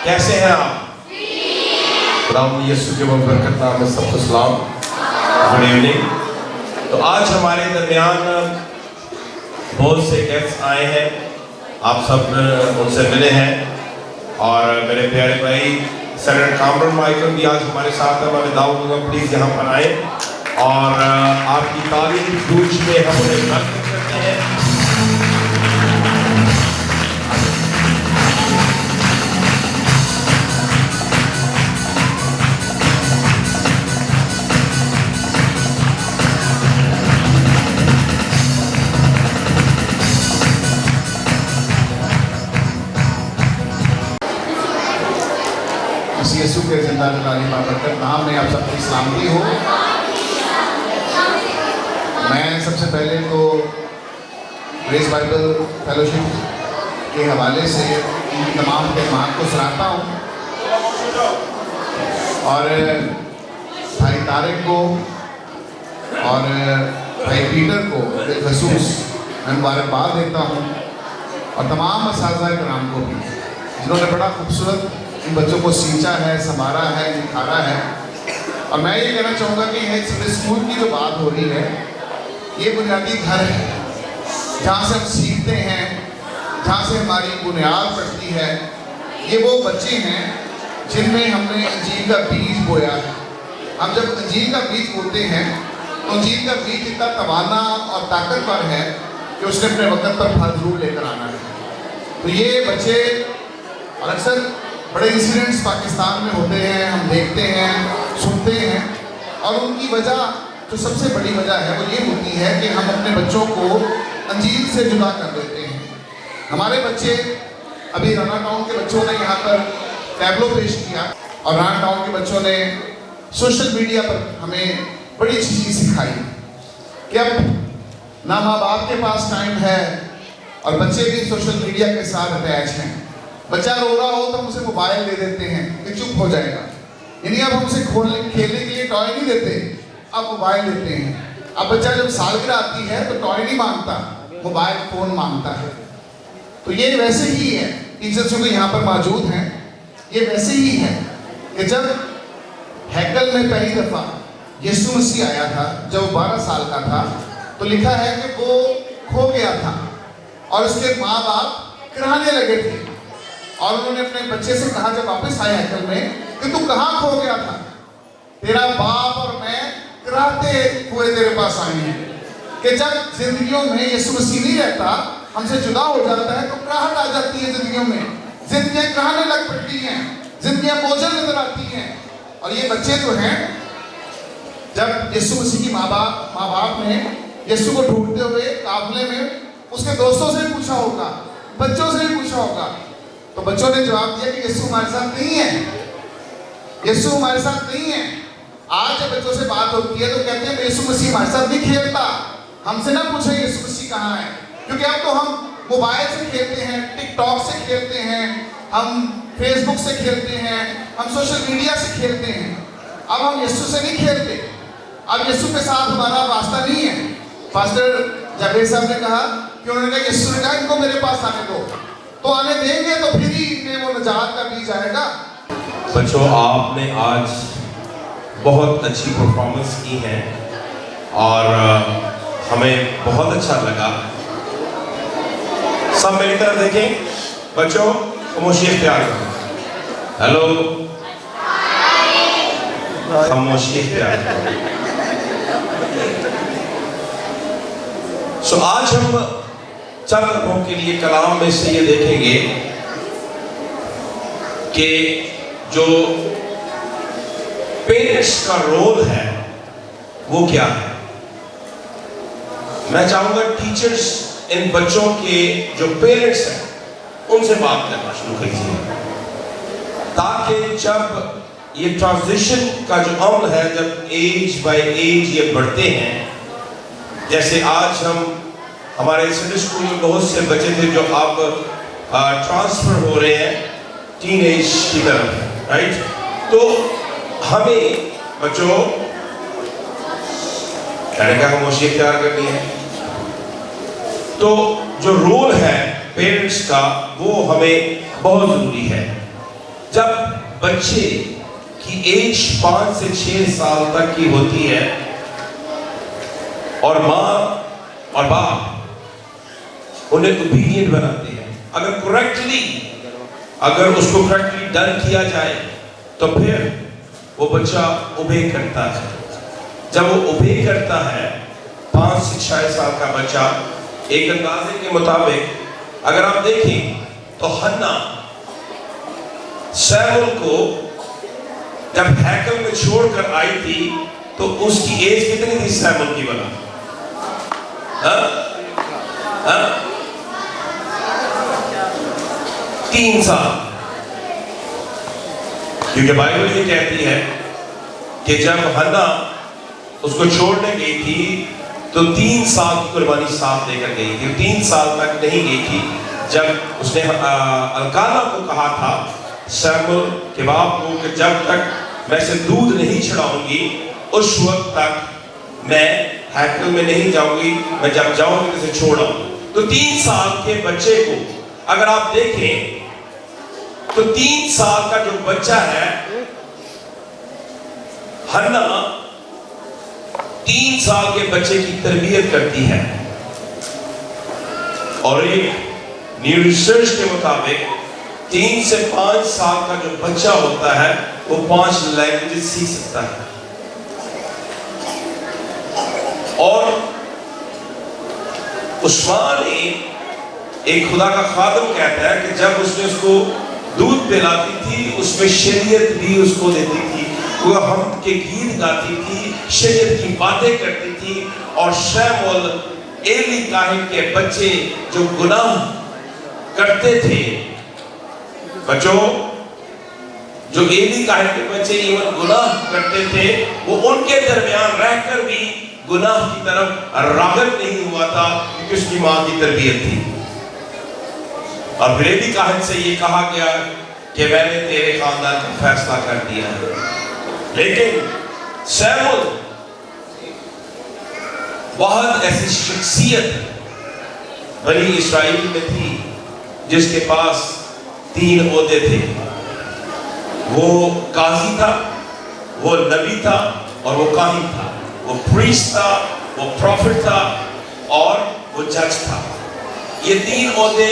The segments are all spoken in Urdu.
کیسے ہیں آپ؟ خداوند یسوع کے برکت نام میں سب کو سلام، گڈ ایوننگ۔ تو آج ہمارے درمیان بہت سے گیسٹ آئے ہیں، آپ سب ان سے ملے ہیں، اور میرے پیارے بھائی سینیٹر کامران مائیکل بھی آج ہمارے ساتھ ہیں۔ میں دعوت دوں گا پلیز یہاں پر آئیں، اور آپ کی تعلیم کی گونج میں ہم انہیں برکت کرتے ہیں۔ یسوع کے زندہ جلالی بابرکت نام میں آپ سب کی سلامتی ہو۔ میں سب سے پہلے تو گریس بائبل فیلوشپ کے حوالے سے ان کی تمام خدمات کو سراہتا ہوں، اور بھائی طارق کو اور بھائی پیٹر کو بالخصوص میں مبارکباد دیتا ہوں، اور تمام اساتذہ کرام کو بھی جنہوں نے بڑا خوبصورت ان بچوں کو سینچا ہے، سنوارا ہے، نکھارا ہے۔ اور میں یہ کہنا چاہوں گا کہ یہ اسکول کی جو بات ہو رہی ہے، یہ بنیادی گھر ہے جہاں سے ہم سیکھتے ہیں، جہاں سے ہماری بنیاد پڑتی ہے۔ یہ وہ بچے ہیں جن میں ہم نے انجیل کا بیج بویا ہے۔ ہم جب انجیل کا بیج بوتے ہیں تو انجیل کا بیج اتنا توانا اور طاقتور ہے کہ اس نے اپنے وقت پر پھل ضرور لے کر آنا ہے۔ تو یہ بچے، اور اکثر بڑے انسیڈنٹس پاکستان میں ہوتے ہیں، ہم دیکھتے ہیں، سنتے ہیں، اور ان کی وجہ جو سب سے بڑی وجہ ہے وہ یہ ہوتی ہے کہ ہم اپنے بچوں کو انجیل سے جدا کر دیتے ہیں۔ ہمارے بچے، ابھی رانا ٹاؤن کے بچوں نے یہاں پر ٹیبلو پیش کیا، اور رانا ٹاؤن کے بچوں نے سوشل میڈیا پر ہمیں بڑی اچھی چیز سکھائی کہ اب نہ ماں باپ کے پاس ٹائم ہے، اور بچے بھی سوشل میڈیا کے ساتھ اٹیچ ہیں۔ بچہ رو رہا ہو تو ہم اسے موبائل دے دیتے ہیں کہ چپ ہو جائے گا، یعنی اب ہم اسے کھیلنے کے لیے ٹوائے نہیں دیتے، اب موبائل دیتے ہیں۔ اب بچہ جب سالگرہ آتی ہے تو ٹوائے نہیں مانگتا، موبائل فون مانگتا ہے۔ تو یہ ویسے ہی ہے، ٹیچرز جو یہاں پر موجود ہیں، یہ ویسے ہی ہے کہ جب ہیکل میں پہلی دفعہ یسوع مسیح آیا تھا، جب وہ 12 سال کا تھا، تو لکھا ہے کہ وہ کھو گیا تھا، اور اس کے ماں باپ کرانے لگے تھے، اور انہوں نے اپنے بچے سے کہا جب واپس آئے ہیکل میں کہ تو کہاں کھو گیا تھا؟ تیرا باپ اور میں کراتے ہوئے تیرے پاس آئے ہیں۔ کہ جب زندگیوں میں یسوع مسیح نہیں رہتا، ہم سے جدا ہو جاتا ہے، تو کراہٹ آ جاتی ہے زندگیوں میں، زندگیاں کراہنے لگ پڑتی ہیں، زندگیاں بوجھل نظر آتی ہیں۔ اور یہ بچے جو ہیں، جب یسوع مسیح کی ماں باپ نے یسوع کو ڈھونڈتے ہوئے قافلے میں اس کے دوستوں سے پوچھا ہوگا، بچوں سے پوچھا ہوگا، تو بچوں نے جواب دیا کہ یسوع ہمارے ساتھ نہیں ہے، یسوع ہمارے ساتھ نہیں ہے۔ آج جب بچوں سے بات ہوتی ہے تو کہتے ہیں یسوع مسیح ہمارے ساتھ نہیں کھیلتا، ہم سے نہ پوچھیں یسوع مسیح کہاں ہے، کیونکہ اب تو ہم موبائل سے کھیلتے ہیں، ٹک ٹاک سے کھیلتے ہیں، ہم فیس بک سے کھیلتے ہیں، ہم سوشل میڈیا سے کھیلتے ہیں۔ اب ہم یسوع سے نہیں کھیلتے، اب یسوع کے ساتھ ہمارا واسطہ نہیں ہے۔ پاسٹر جاوید صاحب نے کہا کہ انہوں نے کہا یسوع نے کہا ان کو میرے پاس آنے دو، تو آنے دیں گے تو پھر ہی میں وہ نجات کا بیج آئے گا۔ بچوں، آپ نے آج بہت اچھی پرفارمنس کی ہے، اور ہمیں بہت اچھا لگا۔ سب میری طرف دیکھیں، بچوں خاموشی اختیار کریں۔ ہیلو، خاموشی اختیار کریں۔ سو آج ہم چند لمحوں کے لیے کلام میں سے یہ دیکھیں گے کہ جو پیرنٹس کا رول ہے وہ کیا ہے۔ میں چاہوں گا ٹیچرز ان بچوں کے جو پیرنٹس ہیں ان سے بات کرنا شروع کیجیے، تاکہ جب یہ ٹرانزیشن کا جو عمل ہے، جب ایج بائی ایج یہ بڑھتے ہیں، جیسے آج ہمارے سنڈے اسکول میں بہت سے بچے تھے جو اب ٹرانسفر ہو رہے ہیں ٹین ایج کی طرف، رائٹ؟ تو ہمیں بچوں کہنے کا خاموشی اختیار کرنی ہے۔ تو جو رول ہے پیرنٹس کا وہ ہمیں بہت ضروری ہے۔ جب بچے کی ایج 5 سے 6 سال تک کی ہوتی ہے اور ماں اور باپ انہیں اوبیڈینٹ بناتے ہیں، اگر اس کو کریکٹلی ڈن کیا جائے تو پھر وہ بچہ اوبے کرتا ہے. جب وہ اوبے کرتا ہے 5 سے 6 سال کا بچہ، ایک اندازے کے مطابق اگر آپ دیکھیں تو حنا سیمول کو جب ہیکل میں چھوڑ کر آئی تھی تو اس کی ایج کتنی تھی سیمول کی بنا؟ 3 سال. کیونکہ بائبل یہ کہتی ہے کہ جب حنا اس کو چھوڑنے گئی تھی تو 3 سال کی قربانی ساتھ لے کر گئی تھی. 3 سال تک نہیں گئی تھی. جب اس نے الکانا کو کہا تھا سیمول کے باپ کو کہ جب تک میں سے دودھ نہیں چھڑاؤں گی اس وقت تک میں ہیکل میں نہیں جاؤں گی، میں جب جاؤں گی اسے چھوڑاؤں. تو 3 سال کے بچے کو اگر آپ دیکھیں تو 3 سال کا جو بچہ ہے حنا 3 سال کے بچے کی تربیت کرتی ہے، اور ایک نیو ریسرچ کے مطابق 3 سے 5 سال کا جو بچہ ہوتا ہے وہ 5 لینگویجز سیکھ سکتا ہے. اور عثمان ایک خدا کا خادم کہتا ہے کہ جب اس نے اس کو دودھ پلاتی تھی اس میں شریعت بھی اس کو دیتی تھی، وہ ہم کے گیت گاتی تھی، شریعت کی باتیں کرتی تھی. اور شیمول ایلی کاہن کے بچے جو گناہ کرتے تھے، بچوں جو ایلی کاہن کے بچے ایون گناہ کرتے تھے، وہ ان کے درمیان رہ کر بھی گناہ کی طرف راغب نہیں ہوا تھا کیونکہ اس کی ماں کی تربیت تھی. اور پھر ایلی کاہن سے یہ کہا گیا کہ میں نے تیرے خاندان کا فیصلہ کر دیا ہے. لیکن سیمول بہت ایسی شخصیت بنی اسرائیل میں تھی جس کے پاس 3 عہدے تھے. وہ قاضی تھا، وہ نبی تھا اور وہ کاہن تھا. وہ پریسٹ تھا، وہ پروفٹ تھا اور وہ جج تھا. یہ 3 عہدے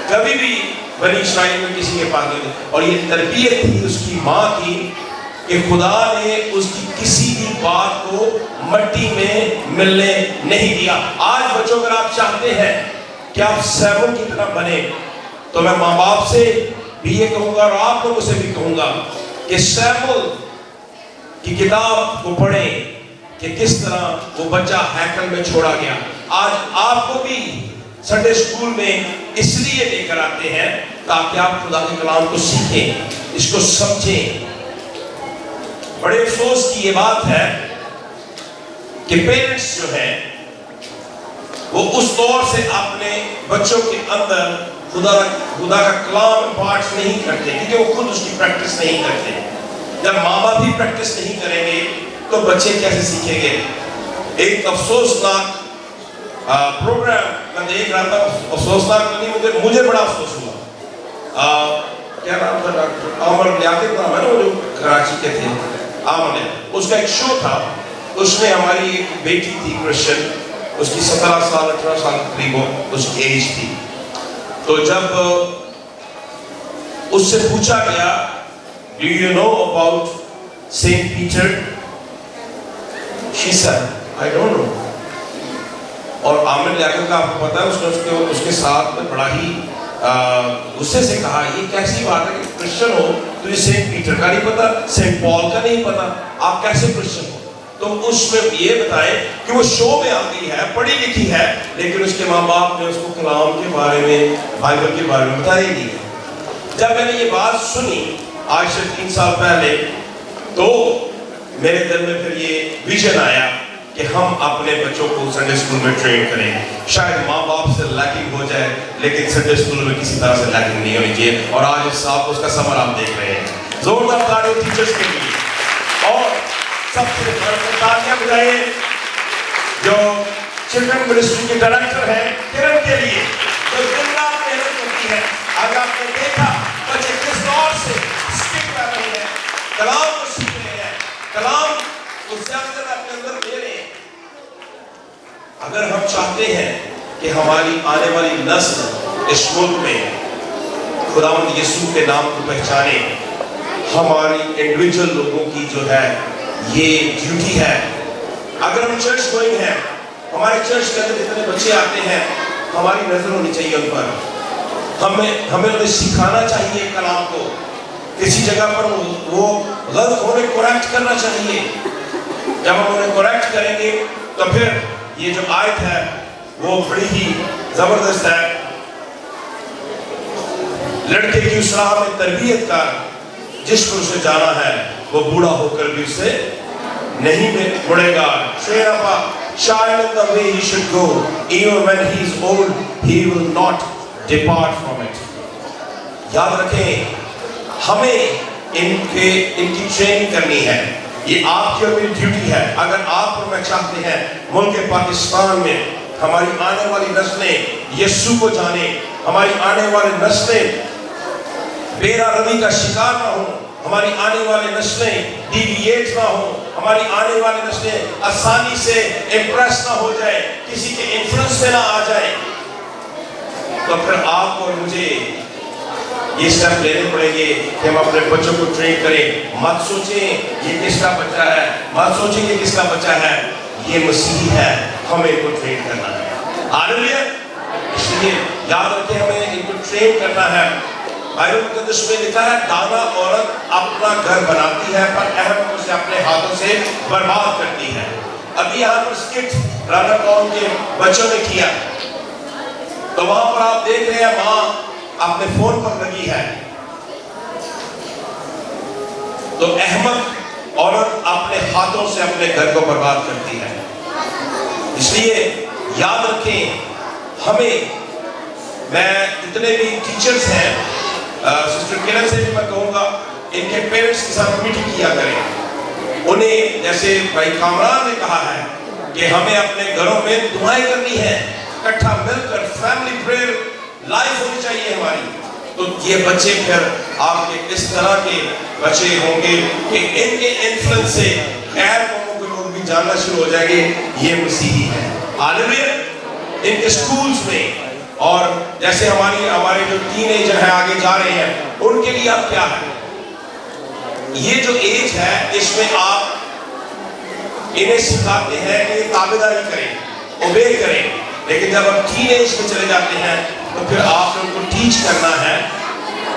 کبھی بھی بنی اسرائیل میں کسی کے پاس نہیں تھے. اور یہ تربیت تھی اس کی ماں کی کہ خدا نے اس کی کسی بھی بات کو مٹی میں ملنے نہیں دیا. آج بچوں اگر آپ چاہتے ہیں کہ آپ سیمول کی طرح بنے تو میں ماں باپ سے بھی یہ کہوں گا اور آپ لوگوں سے بھی کہوں گا کہ سیمول کی کتاب کو پڑھیں کہ کس طرح وہ بچہ ہیکل میں چھوڑا گیا. آج آپ کو بھی سنڈے سکول میں اس لیے لے کر آتے ہیں تاکہ آپ خدا کے کلام کو سیکھیں، اس کو سمجھیں. بڑے افسوس کی یہ بات ہے کہ پیرنٹس جو ہیں وہ اس طور سے اپنے بچوں کے اندر خدا کا کلام امپارٹ نہیں کرتے کیونکہ وہ خود اس کی پریکٹس نہیں کرتے. جب ماں باپ بھی پریکٹس نہیں کریں گے تو بچے کیسے سیکھیں گے؟ ایک افسوسناک پروگرام میں دیکھ رہا تھا، افسوسناک نہیں، مجھے بڑا افسوس ہوا. کیا نام تھا؟ ڈاکٹر عامر لیاقت نام ہے نا، وہ جو کراچی کے تھے، عامر لیاقت. اس کا ایک شو تھا، اس میں ہماری ایک بیٹی تھی کرسچن، اس کی 17 سال 18 سال قریب اس کی ایج تھی. تو جب اس سے پوچھا گیا Do you know about Saint Peter? She said, I don't know. اور عامر لیاقت کا آپ کو پتا ہے اس کے ساتھ میں بڑا ہی غصے سے کہا یہ کیسی بات ہے کہ کرسچن ہو تجھے سینٹ پیٹر کا نہیں پتا، سینٹ پال کا نہیں پتا، آپ کیسے کرسچن ہو؟ تو اس میں یہ بتائے کہ وہ شو میں آ گئی ہے، پڑھی لکھی ہے، لیکن اس کے ماں باپ نے اس کو کلام کے بارے میں، بائبل کے بارے میں بتایا ہی نہیں. جب میں نے یہ بات سنی آج سے 3 سال پہلے تو میرے دل میں پھر یہ ویژن آیا کہ ہم اپنے بچوں کو سنڈے اسکول میں ٹرین کریں. شاید ماں باپ سے لیکنگ ہو جائے لیکن سنڈے اسکول میں کسی طرح سے لیکنگ نہیں ہونی چاہیے. اور آج اس کا ثمر آپ دیکھ رہے ہیں. زوردار تالیاں ٹیچرز کے لیے اور سب سے تالیاں بجائیے جو چلڈرن منسٹری کے ڈائریکٹر ہیں کرن کے لیے جو دن رات محنت کرتی ہے. آج آپ نے دیکھا بچے کس طور سے آنے والی نسل اس ملک میں خداوند یسوع کے نام کو پہچانے. ہماری انڈیویجول لوگوں کی جو ہے یہ ڈیوٹی ہے. اگر ہم چرچ گوئنگ ہیں, ہمارے چرچ کے اندر جتنے بچے آتے ہیں, ہماری نظر ہونی چاہیے ان پر. ہمیں انہیں سکھانا چاہیے کلام کو. کسی جگہ پر وہ غلط ہونے کریکٹ کرنا چاہیے. جب ہم انہیں کریکٹ کریں گے تو پھر یہ جو آیت ہے وہ بڑی ہی زبردست ہے. لڑکے کی اس راہ میں تربیت کر جس پر اسے جانا ہے وہ بوڑھا ہو کر بھی اسے نہیں مڑے گا. Train up a child in the way he should go, even when he is old, he will not depart from it. یاد رکھیں, ہمیں ان کی ٹریننگ کرنی ہے. یہ آپ کی اور میری ڈیوٹی ہے. اگر آپ اور میں چاہتے ہیں ملک پاکستان میں ہماری آنے والی نسلیں یسوع کو جانے, ہماری آنے والی نسلیں بیرا روی کا شکار نہ ہوں, ہماری آنے والی نسلیں ڈیویٹ نہ ہوں, ہماری آنے والی نسلیں آسانی سے امپریس نہ ہو جائے, کسی کے انفلوئنس میں نہ آ جائے, تو پھر آپ اور مجھے یہ سٹیپ لینے پڑیں گے کہ ہم اپنے بچوں کو ٹرین کریں. مت سوچیں یہ کس کا بچہ ہے, مت سوچیں یہ کس کا بچہ ہے, یہ مسیحی ہے, ہمیں ان کو ٹرین کرنا ہے. ہاللیلویا. اس لیے یاد رکھیں ہمیں ان کو ٹرین کرنا ہے. بائبل مقدس میں لکھا ہے دانا عورت اپنا گھر بناتی ہے پر اہم اسے اپنے ہاتھوں سے برباد کرتی ہے. ابھی یہاں پر سکٹ رانا قوم کے بچوں نے کیا, تو وہاں پر آپ دیکھ رہے ہیں ماں اپنے فون پر لگی ہے, تو احمد عورت اپنے ہاتھوں سے اپنے گھر کو برباد کرتی ہے. اس لیے یاد رکھیں ہمیں, میں جتنے بھی ٹیچرز ہیں, سسٹر کرن سے بھی میں کہوں گا ان کے پیرنٹس کے ساتھ میٹنگ کیا کریں. انہیں جیسے بھائی کامران نے کہا ہے کہ ہمیں اپنے گھروں میں دعائیں کرنی ہے, اکٹھا مل کر فیملی پریئر لائف ہونی چاہیے ہماری. تو یہ بچے پھر آپ کے اس طرح کے بچے ہوں گے کہ ان کے انفلوئنس سے غیر قوموں کے لوگ بھی جاننا شروع ہو جائیں گے یہ مسیحی ہے. ہاللیلویا. ان کے سکولز میں, اور جیسے ہمارے جو ٹین ایجر ہیں آگے جا رہے ہیں, ان کے لیے اب کیا ہے, یہ جو ایج ہے اس میں آپ انہیں سکھاتے ہیں کہ یہ تابعداری کریں, اوبے کریں. لیکن جب آپ ٹین ایج میں چلے جاتے ہیں تو پھر آپ نے ان کو ٹیچ کرنا ہے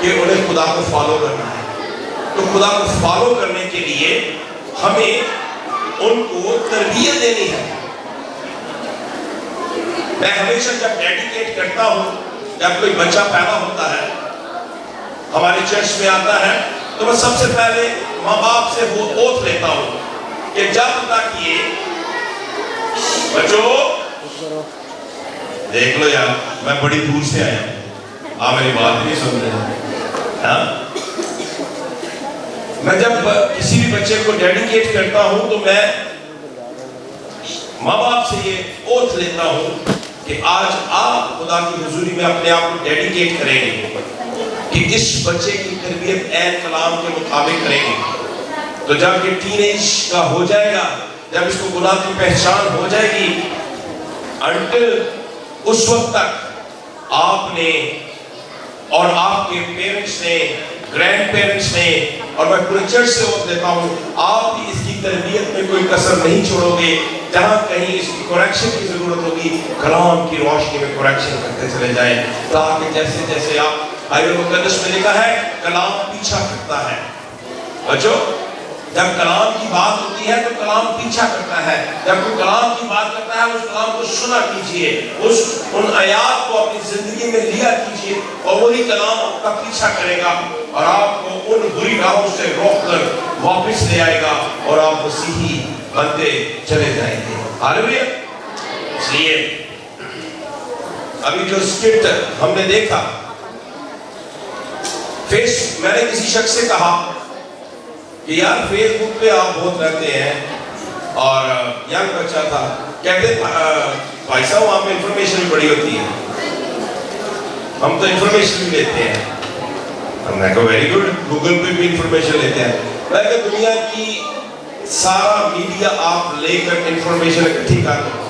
کہ انہیں خدا کو فالو کرنا ہے. تو خدا کو فالو کرنے کے لیے ہمیں ان کو تربیت دینی ہے. میں ہمیشہ جب ڈیڈیکیٹ کرتا ہوں, جب کوئی بچہ پیدا ہوتا ہے ہمارے چرچ میں آتا ہے, تو میں سب سے پہلے ماں باپ سے وہ اوتھ لیتا ہوں کہ جب تک یہ بچوں دیکھ لو یار میں بڑی دور سے آیا ہوں, آپ میری بات نہیں سن رہے ہیں. میں جب کسی بھی بچے کو ڈیڈیکیٹ کرتا ہوں تو میں ماں باپ سے یہ اوتھ لیتا ہوں کہ آج آپ خدا کی حضوری میں اپنے آپ کو ڈیڈیکیٹ کریں گے کہ اس بچے کی تربیت عین کلام کے مطابق کریں گے. تو جب یہ ٹین ایج کا ہو جائے گا, جب اس کو گناہ کی پہچان ہو جائے گی, انٹل اس وقت تک آپ نے اور آپ کے پیرنٹس نے, گرینڈ پیرنٹس نے, اور میں پورے چرچ سے وقت دیتا ہوں, آپ بھی اس کی تربیت میں کوئی کسر نہیں چھوڑو گے. جہاں کہیں اس کی کریکشن کی ضرورت ہوگی کلام کی روشنی میں کریکشن کرتے چلے جائیں, تاکہ جیسے جیسے آپ بائبل مقدس میں لکھا ہے کلام پیچھا کرتا ہے. بچو جب کلام کی بات ہوتی ہے تو کلام پیچھا کرتا ہے. جب کوئی کلام کی بات کرتا ہے اس کلام کو سنا کیجئے, ان آیات کو اپنی زندگی میں لیا کیجئے, اور وہی کلام آپ کا پیچھا کرے گا اور آپ کو ان بری راہوں سے روک کر واپس لے آئے گا اور آپ مسیحی بنتے چلے جائیں گے. ہاللیلویا. اس لیے ابھی جو اسکرپٹ ہم نے دیکھا, میں نے کسی شخص سے کہا کہ یار فیس بک پہ آپ بہت رہتے ہیں, اور ینگ بچہ تھا, کہتے بھائی صاحب وہاں پہ انفارمیشن بھی بڑی ہوتی ہے, ہم تو انفارمیشن بھی لیتے ہیں. ہم نے کہا ویری گڈ, گوگل پہ بھی انفارمیشن لیتے ہیں. میں کہ دنیا کی سارا میڈیا آپ لے کر انفارمیشن اکٹھی کر لو.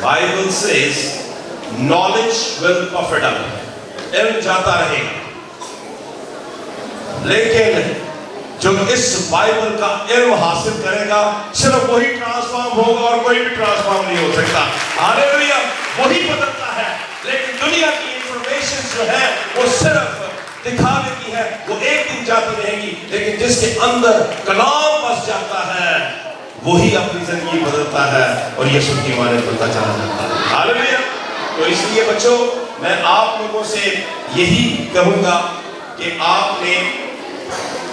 Bible says knowledge will puff it up. علم جاتا رہے گا، لیکن جو اس بائبل کا علم حاصل کرے گا صرف وہی ٹرانسفارم ہوگا اور کوئی بھی ٹرانسفارم نہیں ہو سکتا. ہاللیلویا. وہی بدلتا ہے، لیکن دنیا کی انفارمیشن جو ہے وہ صرف دکھانے کی ہے، وہ ایک دن جاتی رہے گی، لیکن جس کے اندر کلام بس جاتا ہے وہی اپنی زندگی بدلتا ہے اور یسوع کی مانند بنتا چلا جاتا ہے. ہاللیلویا. تو اس لیے بچوں میں آپ لوگوں سے یہی کہوں گا کہ آپ نے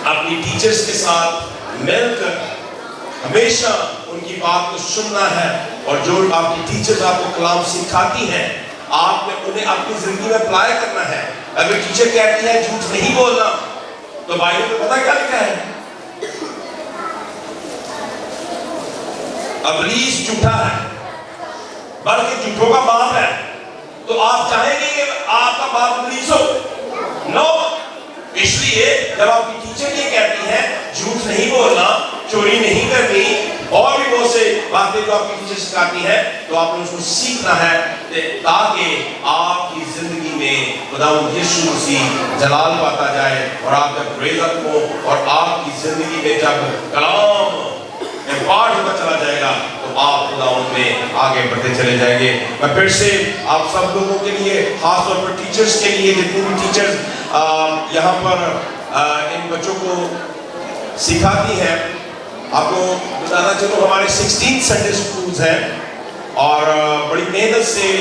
اپنی ٹیچرز کے ساتھ مل کر ہمیشہ ان کی بات کو سننا ہے، اور جو آپ کی ٹیچرز آپ کو کلام سکھاتی ہیں آپ نے انہیں اپنی زندگی میں اپلائی کرنا ہے. اگر ٹیچر کہتی ہے جھوٹ نہیں بولنا تو بائبل میں پتہ کیا لکھا ہے؟ ابلیس جھوٹا ہے بلکہ جھوٹوں کا باپ ہے. تو آپ چاہیں گے کہ آپ کا باپ ابلیس ہو؟ نو. اس لیے جب آپ کی ٹیچر یہ کہتی ہے جھوٹ نہیں بولنا، چوری نہیں کرنی اور بھی بہت سے باتیں جو آپ کی ٹیچر سکھاتی ہے، تو آپ نے اس کو سیکھنا ہے تاکہ آپ کی زندگی میں خداوند یسوع مسیح جلال پاتا جائے اور آپ جب ریز اپ ہو اور آپ کی زندگی میں جب کلام امپارٹ ہوتا چلا جائے گا تو آپ خداوند میں آگے بڑھتے چلے جائیں گے. میں پھر سے آپ سب لوگوں کے لیے، خاص طور پر ٹیچرز کے لیے، جتنے بھی ٹیچرز یہاں پر ان بچوں کو سکھاتی ہیں، آپ کو بتانا چاہوں ہمارے 16 سنڈے سکولز ہیں اور بڑی محنت سے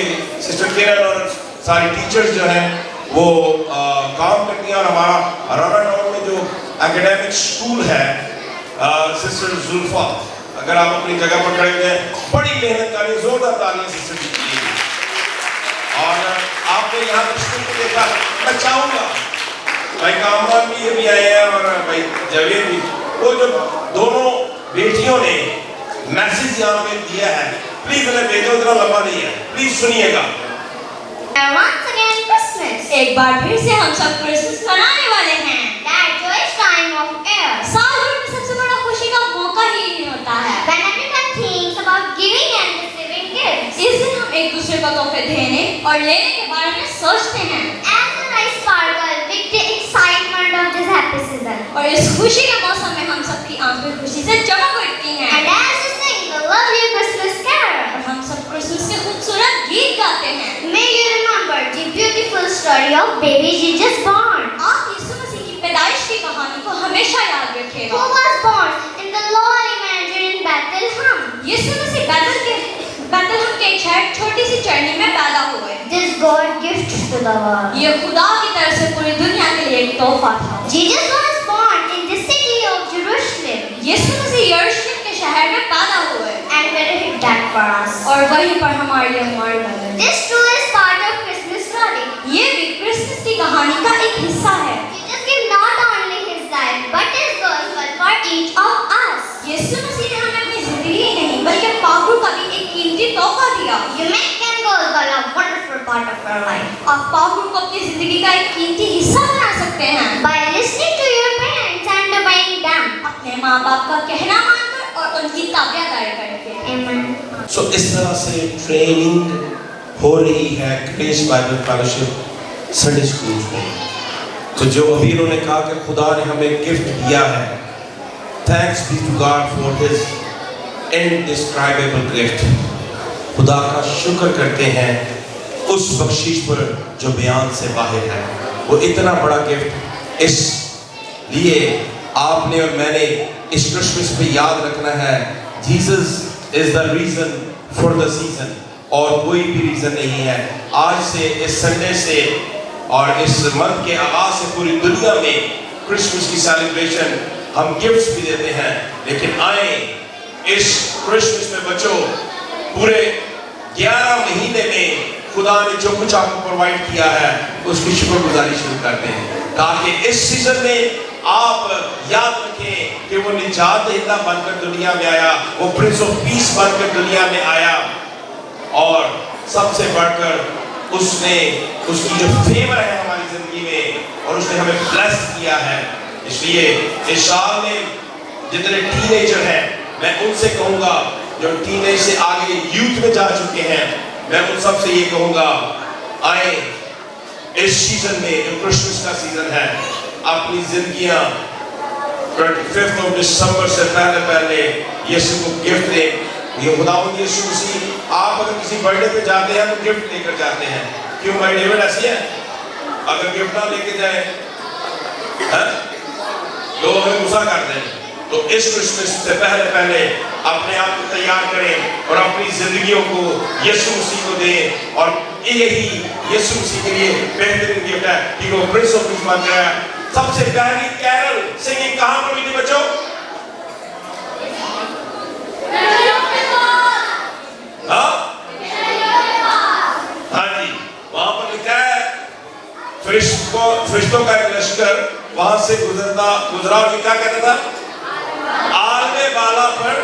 سسٹر کرن اور ساری ٹیچرز جو ہیں وہ کام کرتی ہیں. اور ہمارا رانا ٹاؤن میں جو اکیڈیمک سکول ہے سسٹر زلفا، اگر آپ اپنی جگہ پر کھڑے ہوئے ہیں، بڑی محنت کر رہی ہیں، زوردار تالیاں سسٹر کی. اور آپ نے یہاں پر سکول کو دیکھا. میں چاہوں گا بھائی کامران بھی یہ بھی آئے ہیں اور بھائی جاوید بھی، وہ جو دونوں بیٹیوں نے میسیج یہاں پہ دیا ہے، پلیز انہیں بھیجو، اتنا لمبا نہیں ہے، پلیز سنیے گا. Once again Christmas. ایک بار پھر سے ہم سب کرسمس منانے والے ہیں. That joyous time of year. سال بھر میں سب سے بڑا خوشی کا موقع ہی ہوتا ہے When everyone thinks about giving and receiving gifts. اس دن ہم ایک دوسرے کو تحفے دینے اور لینے کے بارے میں sوچتے ہیں. As the lights sparkle with the excitement of this happy season. اور اس خوشی کے موسم میں ہم سب کی آنکھیں خوشی سے چمک اٹھتی ہیں. And as we sing the lovely Christmas carol. اور ہم سب کرسمس کے خوبصورت گیت گاتے ہیں. May you remember the beautiful story of baby Jesus born. آپ یسوع مسیح کی پیدائش کی کہانی کو ہمیشہ یاد رکھیے Who God. was born in the lowly manger in Bethlehem. یسوع مسیح بیتلہم کے ایک شہر چھوٹی سی چرنی میں پیدا ہوئے. This God gift to the world. یہ خدا کی طرف سے پوری دنیا کے لیے ایک تحفہ تھا. Jesus was born in the city of Jerusalem. یسوع مسیح یروشلم کے شہر میں پیدا ہوئے And where he died for us. اور وہیں پر ہمارے لیے مر گئے. This too is part of Christmas story. یہ بھی کرسمس کی کہانی کا ایک حصہ ہے. Jesus gave not only his life but his gospel for each of us. یسوع مسیح نے ہمیں اپنی زندگی ہی نہیں بلکہ پاکرو کا بھی ایک قیمتی تحفہ دیا. You make and gospel a wonderful part of your life. آپ پاکرو کو اپنی زندگی کا ایک قیمتی حصہ بنا سکتے ہیں By listening to your parents and obeying them. اپنے ماں باپ کا کہنا مان کر اور ان کی تابعداری کر کے. Amen. سو اس طرح سے ٹریننگ ہو رہی ہے Grace Bible Fellowship Sunday school میں. تو جو ابھی انہوں نے کہا کہ خدا نے ہمیں گفٹ دیا ہے، thanks be to God for his indescribable gift. خدا کا شکر کرتے ہیں اس بخشش پر جو بیان سے باہر ہے. وہ اتنا بڑا گفٹ، اس لیے آپ نے اور میں نے اس کرسمس پہ یاد رکھنا ہے Jesus is the reason for the season, اور کوئی بھی ریزن نہیں ہے. آج سے اس سنڈے سے اور اس منتھ کے آغاز سے پوری دنیا میں کرسمس کی سیلیبریشن ہم گفٹس بھی دیتے ہیں، لیکن آئیں اس کرسمس میں بچوں پورے 11 مہینے میں خدا نے جو کچھ آپ کو پرووائڈ کیا ہے اس کی شکر گزاری شروع کرتے ہیں، تاکہ اس سیزن میں آپ یاد رکھیں کہ وہ نجات دہندہ بن کر دنیا میں آیا، وہ پرنس آف پیس بن کر دنیا میں آیا، اور سب سے بڑھ کر اس نے اس کی جو فیور ہے ہماری زندگی میں اور اس نے ہمیں بلیس کیا ہے. اس لیے اس سال میں جتنے ٹین ایجر ہیں میں ان سے کہوں گا جو ٹین ایج سے آگے یوتھ میں جا چکے ہیں، میں ان سب سے یہ کہوں گا آئیں اس سیزن میں جو کرسمس کا سیزن ہے اپنی زندگیاں 25 دسمبر سے پہلے یسوع کو گفٹ دیں. یہ خداوند یسوع مسیح آپ اگر کسی برتھڈے پہ جاتے ہیں تو گفٹ لے کر جاتے ہیں. کیوں بھائی ڈیوڈ ایسی ہے اگر گفٹ نہ لے کے جائیں لوگ ہمیں غصہ کرتے ہیں. تو اس کرسمس سے پہلے اپنے آپ کو تیار کریں اور اپنی زندگیوں کو یسوع مسیح کو دیں. اور یہی یسوع مسیح کے لیے بہترین گفٹ ہے کہ وہ پرنس آف پیس بن گیا. سب سے پہلی کیرل سنگنگ کہاں پر ہوئی تھی بچوں؟ ہاں جی وہاں پر لکھا ہے فرشتوں کا ایک لشکر وہاں سے گزرا اور کیا کہتا تھا؟ عالم بالا پر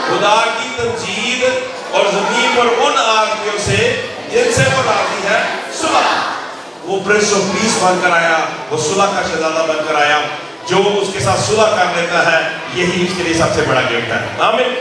خدا کی تمجید اور زمین پر ان آدمیوں سے جن سے وہ راضی ہے صلح. وہ پرنس آف پیس بن کر آیا, وہ صلح کا شہزادہ بن کر آیا. جو اس کے ساتھ صلح کر لیتا ہے یہی اس کے لیے سب سے بڑا گفٹ ہے. آمین.